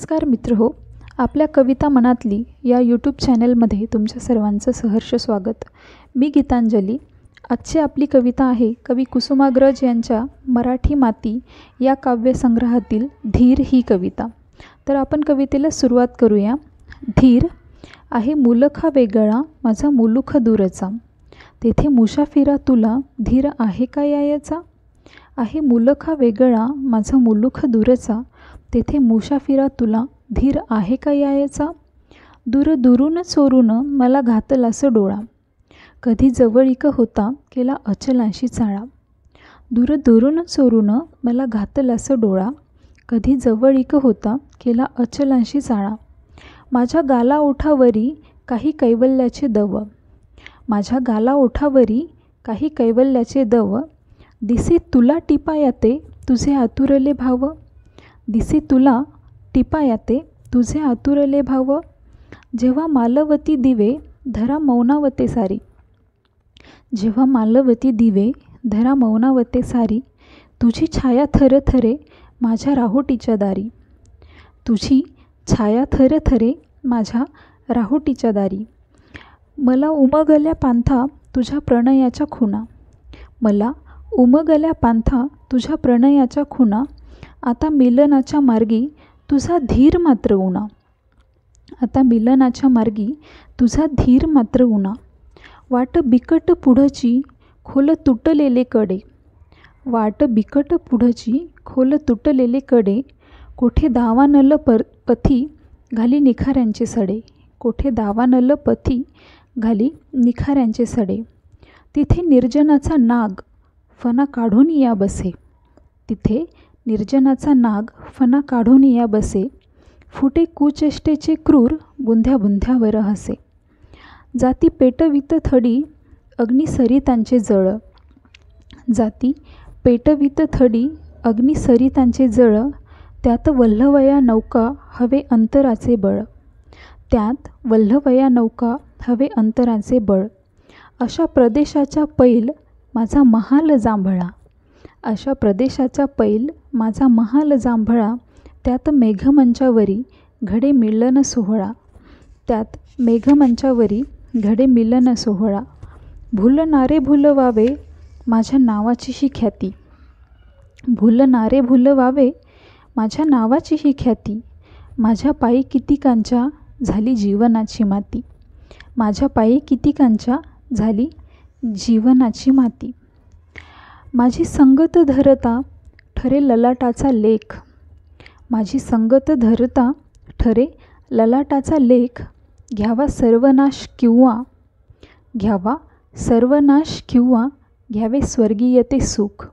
नमस्कार मित्रहो, आपल्या कविता मनातली या यूट्यूब चॅनलमध्ये तुमच्या सर्वांचं सहर्ष स्वागत। मी गीतांजली। आजची आपली कविता आहे कवी कुसुमाग्रज यांच्या मराठी माती या काव्यसंग्रहातील धीर ही कविता। तर आपण कवितेला सुरुवात करूया। धीर आहे मुलखा वेगळा माझा मुलुख दूरचा, तेथे मुसाफिरा तुला धीर आहे का यायचा। आहे मुलखा वेगळा माझा मुलुख दूरचा, तेथे मुसाफिरा तुला धीर आहे का यायचा। दूर दुरून चोरून मला घातलास डोळा, कधी जवळीक होता केला अचलांशी चाळा। दूर दुरून चोरून मला घातलास डोळा, कधी जवळीक होता केला अचलांशी चाळा। माझ्या गाला ओठावरी काही कैवल्याचे दव, माझ्या गाला ओठावरी काही कैवल्याचे दव। दिसे तुला टिपा याते तुझे आतुरले भाव, दिसे तुला टिपा याते तुझे आतुरले भाव। जेव्हा मालवती दिवे धरा मौनावते सारी, जेव्हा मालवती दिवे धरा मौनावते सारी। तुझी छाया थरथरे माझ्या राहोटीच्या दारी, तुझी छाया थरथरे माझ्या राहोटीच्या दारी। मला उमगल्या पांथा तुझ्या प्रणयाच्या खुणा, मला उमगल्या पांथा तुझ्या प्रणयाच्या खुणा। आता मिलनाच्या मार्गी तुझा धीर मात्र उणा, आता मिलनाच्या मार्गी तुझा धीर मात्र उणा। वाट बिकट पुढची खोल तुटलेले कडे, वाट बिकट पुढची खोल तुटलेले कडे। कोठे दावानल पथी घाली निखाऱ्यांचे सडे, कोठे दावानल पथी घाली निखाऱ्यांचे सडे। तिथे निर्जनाचा नाग फणा काढून या बसे, तिथे निर्जनाचा नाग फणा काढून या बसे। फुटे कुचेष्टेचे क्रूर बुंध्या बुंध्यावर हसे, जाती पेटवित थडी अग्नी सरितांचे जळ, जाती पेटवित थडी अग्नी सरितांचे जळ। त्यात वल्हवया नौका हवे अंतराचे बळ, त्यात वल्हवया नौका हवे अंतराचे बळ। अशा प्रदेशाच्या पैल माझा महाल जांभळा, अशा प्रदेशाचा पैल माझा महाल जांभळा। त्यात मेघमंचावरी घडे मिलन सोहळा, त्यात मेघमंचावरी घडे मिलन सोहळा। भुलणारे भुलवावे माझ्या नावाची ही ख्याती, भुलणारे भुलवावे माझ्या नावाची ही ख्याती। माझ्या पायी कितीकांच्या झाली जीवनाची माती, माझ्या पायी कितीकांच्या झाली जीवनाची माती। माझी संगत धरता ठरे ललाटाचा लेख, माझी संगत धरता ठरे ललाटाचा लेख। घ्यावा सर्वनाश किंवा, घ्यावा सर्वनाश किंवा घ्यावे स्वर्गीयते सुख।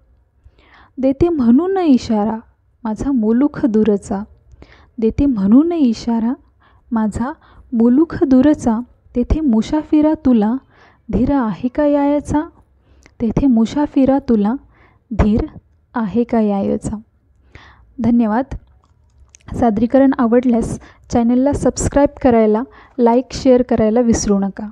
देते म्हणून इशारा माझा मुलुख दूरचा, देते म्हणून इशारा माझा मुलुख दूरचा। तेथे मुसाफिरा तुला धीर आहे का यायचा, तेथे मुसाफिरा तुला धीर आहे का यायचा। धन्यवाद। सादरीकरण आवडल्यास चॅनलला सबस्क्राईब करायला, लाईक शेअर करायला विसरू नका।